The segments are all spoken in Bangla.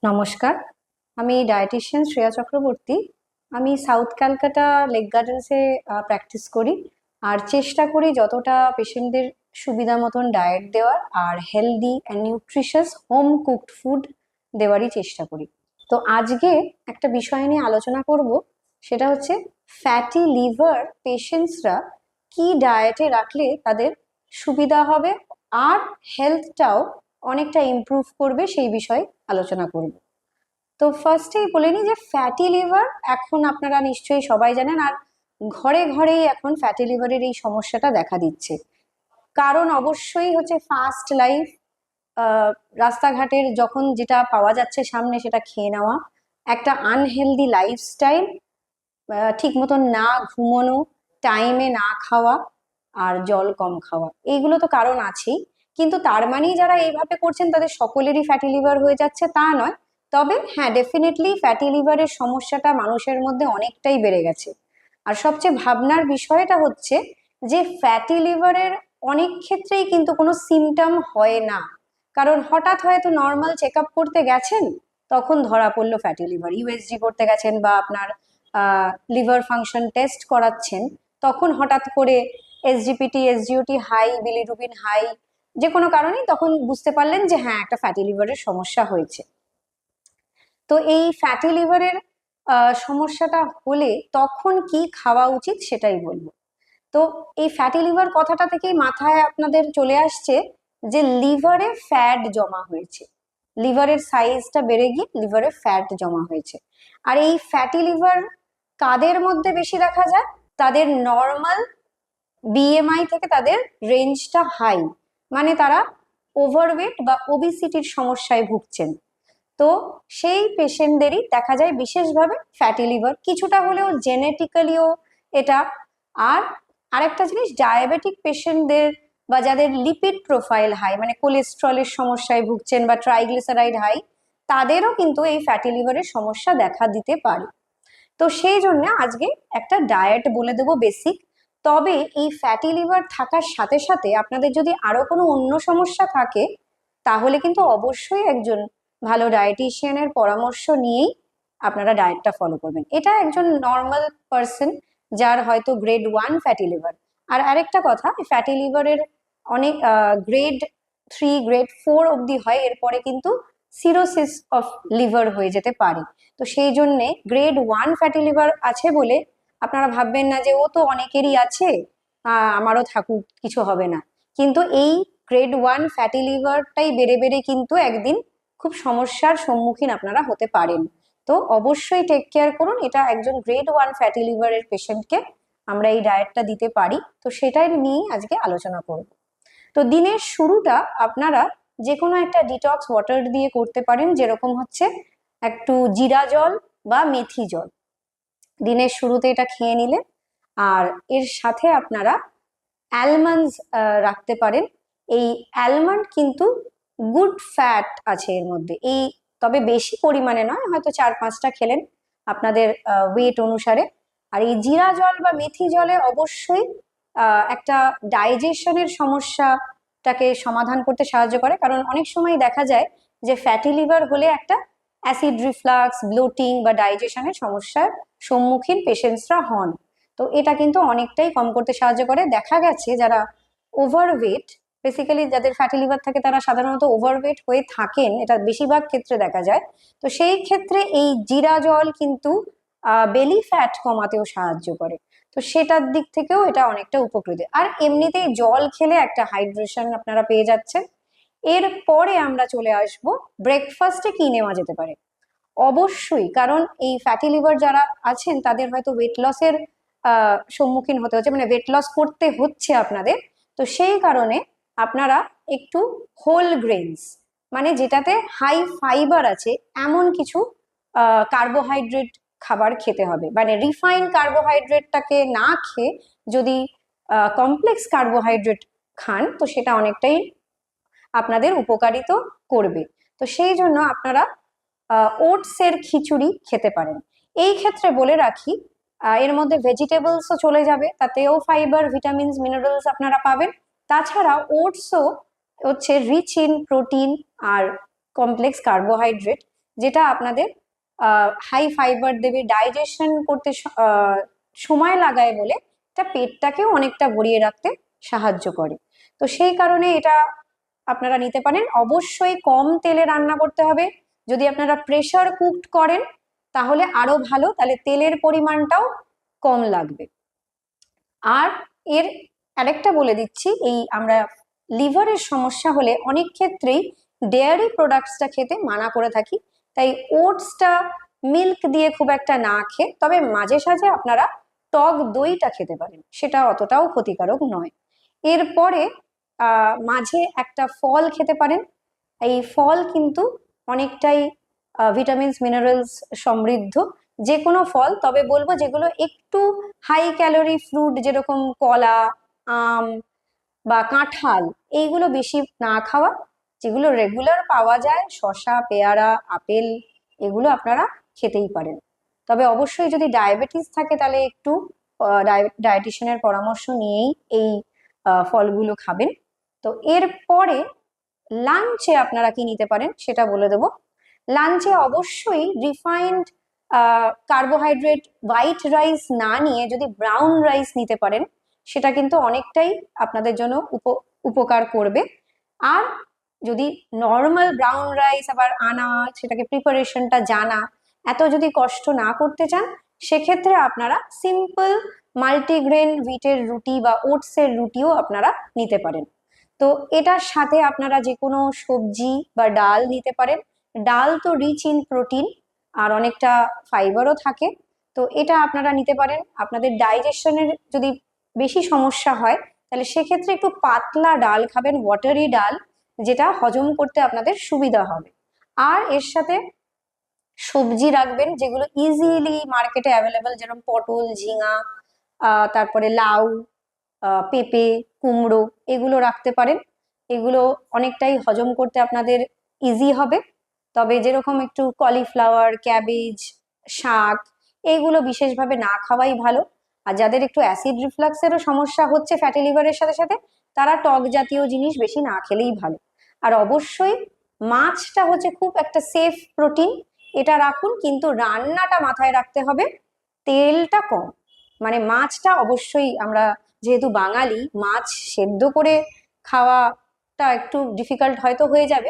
নমস্কার, আমি ডায়েটিশিয়ান শ্রেয়া চক্রবর্তী। আমি সাউথ ক্যালকাটা লেক গার্ডেন্সে প্র্যাকটিস করি আর চেষ্টা করি যতটা পেশেন্টদের সুবিধা মতন ডায়েট দেওয়ার আর healthy and nutritious home cooked food দেওয়ারই চেষ্টা করি। তো আজকে একটা বিষয় নিয়ে আলোচনা করব, সেটা হচ্ছে ফ্যাটি লিভার পেশেন্টসরা কি ডায়েটে রাখলে তাদের সুবিধা হবে আর হেলথটাও অনেকটা ইমপ্রুভ করবে, সেই বিষয়ে আলোচনা করব। তো ফার্স্টেই বলে নিই যে ফ্যাটি লিভার এখন আপনারা নিশ্চয়ই সবাই জানেন, আর ঘরে ঘরেই এখন ফ্যাটি লিভারের এই সমস্যাটা দেখা দিচ্ছে। কারণ অবশ্যই হচ্ছে ফাস্ট লাইফ, রাস্তাঘাটের যখন যেটা পাওয়া যাচ্ছে সামনে সেটা খেয়ে নেওয়া, একটা আনহেলদি লাইফস্টাইল, ঠিক মতন না ঘুমানো, টাইমে না খাওয়া আর জল কম খাওয়া, এইগুলো তো কারণ আছেই। কিন্তু তার মানেই যারা এইভাবে করছেন তাদের সকলেরই ফ্যাটি লিভার হয়ে যাচ্ছে তা নয়। তবে হ্যাঁ, ডেফিনেটলি ফ্যাটি লিভারের সমস্যাটা মানুষের মধ্যে অনেকটাই বেড়ে গেছে। আর সবচেয়ে ভাবনার বিষয়টা হচ্ছে যে ফ্যাটি লিভারের অনেক ক্ষেত্রেই কিন্তু কোনো সিমটম হয় না। কারণ হঠাৎ হয়তো নর্মাল চেক আপ করতে গেছেন, তখন ধরা পড়লো ফ্যাটি লিভার, ইউএসজি করতে গেছেন বা আপনার লিভার ফাংশন টেস্ট করাচ্ছেন, তখন হঠাৎ করে SGPT SGOT high, bilirubin high, যে কোনো কারণেই তখন বুঝতে পারলেন যে হ্যাঁ, একটা ফ্যাটি লিভারের সমস্যা হয়েছে। তো এই ফ্যাটি লিভারের সমস্যাটা হলে তখন কি খাওয়া উচিত সেটাই বলবো। তো এই ফ্যাটি লিভার কথাটা থেকেই মাথায় আপনাদের চলে আসছে যে লিভারে ফ্যাট জমা হয়েছে, লিভারের সাইজটা বেড়ে গিয়ে লিভারে ফ্যাট জমা হয়েছে। আর এই ফ্যাটি লিভার কাদের মধ্যে বেশি দেখা যায়? তাদের নর্মাল বিএমআই থেকে তাদের রেঞ্জটা হাই, মানে তারা ওভারওয়েট বা ওবিসিটির সমস্যায় ভুগছেন। তো সেই পেশেন্টদেরই দেখা যায় বিশেষভাবে ফ্যাটি লিভার, কিছুটা হলেও জেনেটিক্যালিও এটা। আর আরেকটা জিনিস, ডায়াবেটিক পেশেন্টদের বা যাদের লিপিড প্রোফাইল হাই, মানে কোলেস্ট্রলের সমস্যায় ভুগছেন বা ট্রাইগ্লিসারাইড হাই, তাদেরও কিন্তু এই ফ্যাটি লিভারের সমস্যা দেখা দিতে পারে। তো সেই জন্য আজকে একটা ডায়েট বলে দেবো বেসিক। তবে এই ফ্যাটি লিভার থাকার সাথে সাথে আপনাদের যদি আরো কোনো অন্য সমস্যা থাকে, তাহলে কিন্তু অবশ্যই একজন ভালো ডায়েটিশিয়ানের পরামর্শ নিয়েই আপনারা ডায়েটটা ফলো করবেন। এটা একজন নর্মাল পার্সন যার হয়তো গ্রেড 1 ফ্যাটি লিভার। আর আরেকটা কথা, ফ্যাটি লিভারের অনেক গ্রেড 3 গ্রেড 4 অবধি হয়, এরপরে কিন্তু সিরোসিস অফ লিভার হয়ে যেতে পারে। তো সেই জন্যে গ্রেড 1 ফ্যাটি লিভার আছে বলে আপনারা ভাববেন না যে ও তো অনেকেরই আছে, আমারও থাকুক, কিছু হবে না। কিন্তু এই গ্রেড 1 ফ্যাটি লিভারটাই বেড়ে বেড়ে কিন্তু একদিন খুব সমস্যার সম্মুখীন আপনারা হতে পারেন। তো অবশ্যই টেক কেয়ার করুন। এটা একজন গ্রেড 1 ফ্যাটি লিভারের পেশেন্টকে আমরা এই ডায়েটটা দিতে পারি, তো সেটাই নিয়েই আজকে আলোচনা করব। তো দিনের শুরুটা আপনারা যে কোনো একটা ডিটক্স ওয়াটার দিয়ে করতে পারেন, যেরকম হচ্ছে একটু জিরা জল বা মেথি জল দিনের শুরুতে এটা খেয়ে নিলে। আর এর সাথে আপনারা অ্যালমন্ডস রাখতে পারেন। এই অ্যালমন্ড কিন্তু গুড ফ্যাট আছে এর মধ্যে, এই তবে বেশি পরিমাণে নয়, হয়তো 4-5টা খেলেন আপনাদের ওয়েট অনুসারে। আর এই জিরা জল বা মেথি জলে অবশ্যই একটা ডাইজেশনের সমস্যাটাকে সমাধান করতে সাহায্য করে। কারণ অনেক সময় দেখা যায় যে ফ্যাটি লিভার হলে একটা অ্যাসিড রিফ্লাক্স, ব্লোটিং বা ডাইজেশনের সমস্যার সম্মুখীন পেশেন্টসরা হন। তো এটা কিন্তু অনেকটাই কম করতে সাহায্য করে। দেখা গেছে যারা ওভারওয়েট, বেসিক্যালি যাদের ফ্যাটি লিভার থাকে তারা সাধারণত ওভারওয়েট হয়ে থাকেন, এটা বেশিরভাগ ক্ষেত্রে দেখা যায়। তো সেই ক্ষেত্রে এই জিরা জল কিন্তু বেলি ফ্যাট কমাতেও সাহায্য করে। তো সেটার দিক থেকেও এটা অনেকটা উপকৃত। আর এমনিতেই জল খেলে একটা হাইড্রেশন আপনারা পেয়ে যাচ্ছেন। এরপরে আমরা চলে আসব ব্রেকফাস্টে কি নেওয়া যেতে পারে। অবশ্যই, কারণ এই ফ্যাটি লিভার যারা আছেন তাদের হয়তো ওয়েট লসের সম্মুখীন হতে হচ্ছে, মানে ওয়েট লস করতে হচ্ছে আপনাদের। তো সেই কারণে আপনারা একটু হোল গ্রেনস, মানে যেটাতে হাই ফাইবার আছে এমন কিছু কার্বোহাইড্রেট খাবার খেতে হবে। মানে রিফাইন্ড কার্বোহাইড্রেটটাকে না খেয়ে যদি কমপ্লেক্স কার্বোহাইড্রেট খান, তো সেটা অনেকটাই আপনাদের উপকারিত করবে। তো সেই জন্য আপনারা ওটসের খিচুড়ি খেতে পারেন। এই ক্ষেত্রে বলে রাখি, এর মধ্যে ভেজিটেবলসও চলে যাবে, তাতেও ফাইবার, ভিটামিনস, মিনারেলস আপনারা পাবেন। তাছাড়া ওটসও হচ্ছে রিচ ইন প্রোটিন আর কমপ্লেক্স কার্বোহাইড্রেট, যেটা আপনাদের হাই ফাইবার দেবে, ডাইজেশন করতে সময় লাগায় বলে এটা পেটটাকেও অনেকটা ভরিয়ে রাখতে সাহায্য করে। তো সেই কারণে এটা আপনারা নিতে পারেন। অবশ্যই কম তেলে রান্না করতে হবে। যদি আপনারা প্রেসার কুকড করেন তাহলে আরো ভালো, তাহলে তেলের পরিমাণটাও কম লাগবে। আর এর আরেকটা বলে দিচ্ছি, এই আমরা লিভারের সমস্যা হলে অনেক ক্ষেত্রেই ডেয়ারি প্রোডাক্টসটা খেতে মানা করে থাকি, তাই ওটসটা মিল্ক দিয়ে খুব একটা না খেয়ে, তবে মাঝে সাঝে আপনারা টক দইটা খেতে পারেন, সেটা অতটাও ক্ষতিকারক নয়। এরপরে মাঝে একটা ফল খেতে পারেন। এই ফল কিন্তু অনেকটাই ভিটামিনস মিনারেলস সমৃদ্ধ, যে কোনো ফল, তবে বলবো যেগুলো একটু হাই ক্যালোরি ফ্রুট, যেরকম কলা, আম বা কাঁঠাল, এইগুলো বেশি না খাওয়া। যেগুলো রেগুলার পাওয়া যায়, শসা, পেয়ারা, আপেল, এগুলো আপনারা খেতেই পারেন। তবে অবশ্যই যদি ডায়াবেটিস থাকে তাহলে একটু ডায়েটিশিয়ানের পরামর্শ নিয়েই এই ফলগুলো খাবেন। তো এরপরে লাঞ্চে আপনারা কি নিতে পারেন সেটা বলে দেবো। লাঞ্চে অবশ্যই রিফাইন্ড কার্বোহাইড্রেট হোয়াইট রাইস না নিয়ে যদি ব্রাউন রাইস নিতে পারেন, সেটা কিন্তু অনেকটাই আপনাদের জন্য উপকার করবে। আর যদি নর্মাল ব্রাউন রাইস আবার আনা, সেটাকে প্রিপারেশনটা জানা, এত যদি কষ্ট না করতে চান, সেক্ষেত্রে আপনারা সিম্পল মাল্টিগ্রেন উইটের রুটি বা ওটসের রুটিও আপনারা নিতে পারেন। তো এটার সাথে আপনারা যে কোনো সবজি বা ডাল নিতে পারেন। ডাল তো রিচ ইন প্রোটিন আর অনেকটা ফাইবারও থাকে, তো এটা আপনারা নিতে পারেন। আপনাদের ডাইজেশনের যদি বেশি সমস্যা হয় তাহলে সেক্ষেত্রে একটু পাতলা ডাল খাবেন, ওয়াটারি ডাল, যেটা হজম করতে আপনাদের সুবিধা হবে। আর এর সাথে সবজি রাখবেন যেগুলো ইজিলি মার্কেটে অ্যাভেলেবেল, যেরকম পটল, ঝিঙা, তারপরে লাউ, পেঁপে, কুমড়ো, এগুলো রাখতে পারেন। এগুলো অনেকটাই হজম করতে আপনাদের ইজি হবে। তবে যেরকম একটু কলিফ্লাওয়ার, ক্যাবেজ, শাক, এইগুলো বিশেষভাবে না খাওয়াই ভালো। আর যাদের একটু অ্যাসিড রিফ্লাক্সেরও সমস্যা হচ্ছে ফ্যাটি লিভারের সাথে সাথে, তারা টক জাতীয় জিনিস বেশি না খেলেই ভালো। আর অবশ্যই মাছটা হচ্ছে খুব একটা সেফ প্রোটিন, এটা রাখুন, কিন্তু রান্নাটা মাথায় রাখতে হবে তেলটা কম। মানে মাছটা অবশ্যই, আমরা যেহেতু বাঙালি, মাছ সেদ্ধ করে খাওয়াটা একটু ডিফিকাল্ট হয়তো হয়ে যাবে,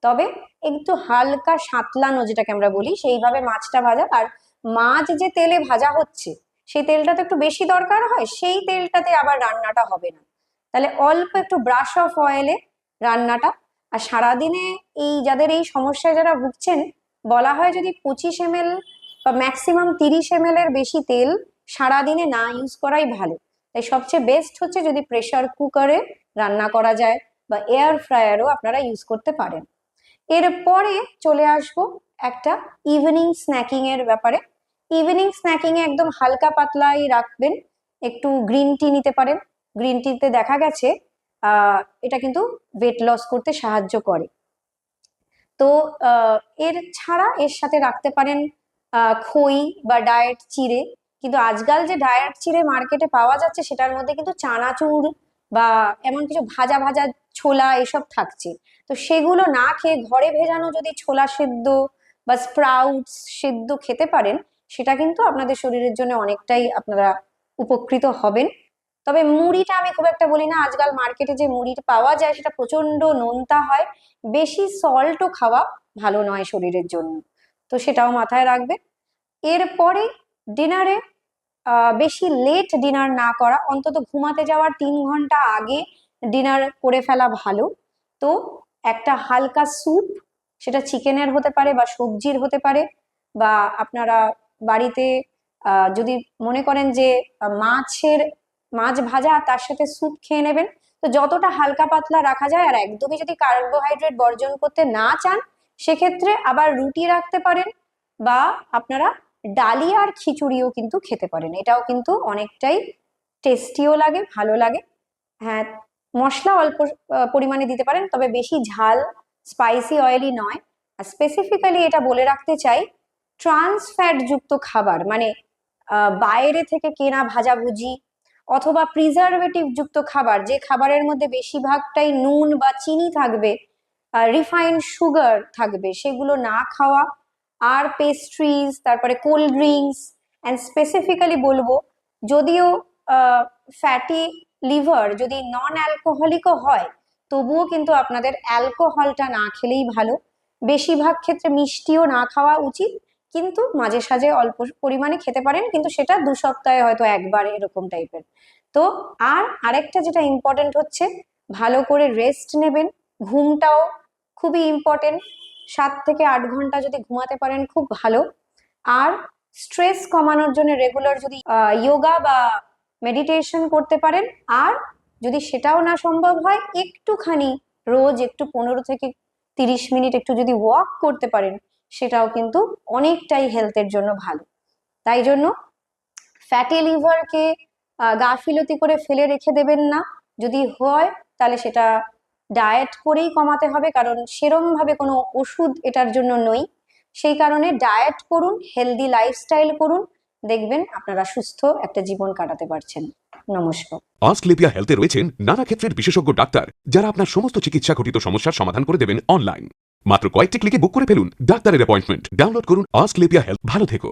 তবে একটু হালকা সাঁতলানো যেটাকে আমরা বলি, সেইভাবে মাছটা ভাজা। আর মাছ যে তেলে ভাজা হচ্ছে সেই তেলটা তো একটু বেশি দরকার হয়, সেই তেলটাতে আবার রান্নাটা হবে না, তাহলে অল্প একটু ব্রাশ অফ অয়েলে রান্নাটা। আর সারাদিনে এই যাদের এই সমস্যায় যারা ভুগছেন, বলা হয় যদি 25 ml বা ম্যাক্সিমাম 30 ml এর বেশি তেল সারাদিনে না ইউজ করাই ভালো। তাই সবচেয়ে বেস্ট হচ্ছে যদি প্রেসার কুকারে রান্না করা যায়, বা এয়ার ফ্রায়ারও আপনারা ইউজ করতে পারেন। এরপরে চলে আসবো একটা ইভিনিং স্ন্যাকিং এর ব্যাপারে। ইভিনিং স্ন্যাকিং এ একদম হালকা পাতলাই রাখবেন। একটু গ্রিন টি নিতে পারেন। গ্রিন টিতে দেখা গেছে এটা কিন্তু ওয়েট লস করতে সাহায্য করে। তো এর ছাড়া এর সাথে রাখতে পারেন খই বা ডায়েট চিড়ে। কিন্তু আজকাল যে ডায়েট চিড়ে মার্কেটে পাওয়া যাচ্ছে সেটার মধ্যে কিন্তু চানাচুর বা এমন কিছু ভাজা ভাজা ছোলা এসব থাকছে। তো সেগুলো না খেয়ে ঘরে ভেজানো যদি ছোলা সেদ্ধ বা স্প্রাউটস সেদ্ধ খেতে পারেন, সেটা কিন্তু আপনাদের শরীরের জন্য অনেকটাই আপনারা উপকৃত হবেন। তবে মুড়িটা আমি খুব একটা বলি না, আজকাল মার্কেটে যে মুড়িটা পাওয়া যায় সেটা প্রচন্ড নোনতা হয়, বেশি সল্টও খাওয়া ভালো নয় শরীরের জন্য, তো সেটাও মাথায় রাখবে। এরপরে ডিনারে বেশি লেট ডিনার না করা, অন্তত ঘুমাতে যাওয়ার 3 ঘন্টা আগে ডিনার করে ফেলা ভালো। তো একটা হালকা স্যুপ, সেটা চিকেনের হতে পারে বা সবজির হতে পারে, বা আপনারা বাড়িতে যদি মনে করেন যে মাছ ভাজা তার সাথে স্যুপ খেয়ে নেবেন। তো যতটা হালকা পাতলা রাখা যায়, আর একদমই যদি কার্বোহাইড্রেট বর্জন করতে না চান, সেক্ষেত্রে আবার রুটি রাখতে পারেন, বা আপনারা ডালিয়া আর খিচুড়িও কিন্তু খেতে পারেন। এটাও কিন্তু অনেকটাই টেস্টিও লাগে, ভালো লাগে। হ্যাঁ, মশলা অল্প পরিমাণে দিতে পারেন, তবে বেশি ঝাল স্পাইসি অয়েলি নয়। আর স্পেসিফিক্যালি এটা বলে রাখতে চাই, ট্রান্স ফ্যাট যুক্ত খাবার, মানে বাইরে থেকে কেনা ভাজাভুজি অথবা প্রিজারভেটিভ যুক্ত খাবার, যে খাবারের মধ্যে বেশিরভাগটাই নুন বা চিনি থাকবে, রিফাইন্ড সুগার থাকবে, সেগুলো না খাওয়া। আর পেস্ট্রিজ, তারপরে কোল্ড ড্রিঙ্কস, অ্যান্ড স্পেসিফিক্যালি বলবো, যদিও ফ্যাটি লিভার যদি নন অ্যালকোহলিকও হয়, তবুও কিন্তু আপনাদের অ্যালকোহলটা না খেলেই ভালো। বেশিরভাগ ক্ষেত্রে মিষ্টিও না খাওয়া উচিত, কিন্তু মাঝে সাঝে অল্প পরিমাণে খেতে পারেন, কিন্তু সেটা 2 সপ্তাহে হয়তো একবার, এরকম টাইপের। তো আর আরেকটা যেটা ইম্পর্টেন্ট হচ্ছে, ভালো করে রেস্ট নেবেন। ঘুমটাও খুবই ইম্পর্টেন্ট, 7 থেকে 8 ঘন্টা যদি ঘুমাতে পারেন খুব ভালো। আর স্ট্রেস কমানোর জন্য রেগুলার যদি যোগা বা মেডিটেশন করতে পারেন, আর যদি সেটাও না সম্ভব হয়, একটুখানি রোজ একটু 15 থেকে 30 মিনিট একটু যদি ওয়াক করতে পারেন, সেটাও কিন্তু অনেকটাই হেলথের জন্য ভালো। তাই জন্য ফ্যাটি লিভারকে গাফিলতি করে ফেলে রেখে দেবেন না। যদি হয় তাহলে সেটা ডায়েট করেই কমাতে হবে, কারণ সেরম ভাবে কোনো ওষুধ এটার জন্য নই। সেই কারণে ডায়েট করুন, হেলদি লাইফস্টাইল করুন, দেখবেন আপনারা সুস্থ একটা জীবন কাটাতে পারছেন। নমস্কার। অস্ক্লেপিয়া হেলথে রয়েছেন নানা ক্ষেত্রের বিশেষজ্ঞ ডাক্তার, যারা আপনার সমস্ত চিকিৎসা ঘটিত সমস্যার সমাধান করে দেবেন অনলাইন। মাত্র কয়েকটি ক্লিকে বুক করে ফেলুন ডাক্তারের অ্যাপয়েন্টমেন্ট। ডাউনলোড করুন অস্ক্লেপিয়া হেলথ। ভালো থেকো।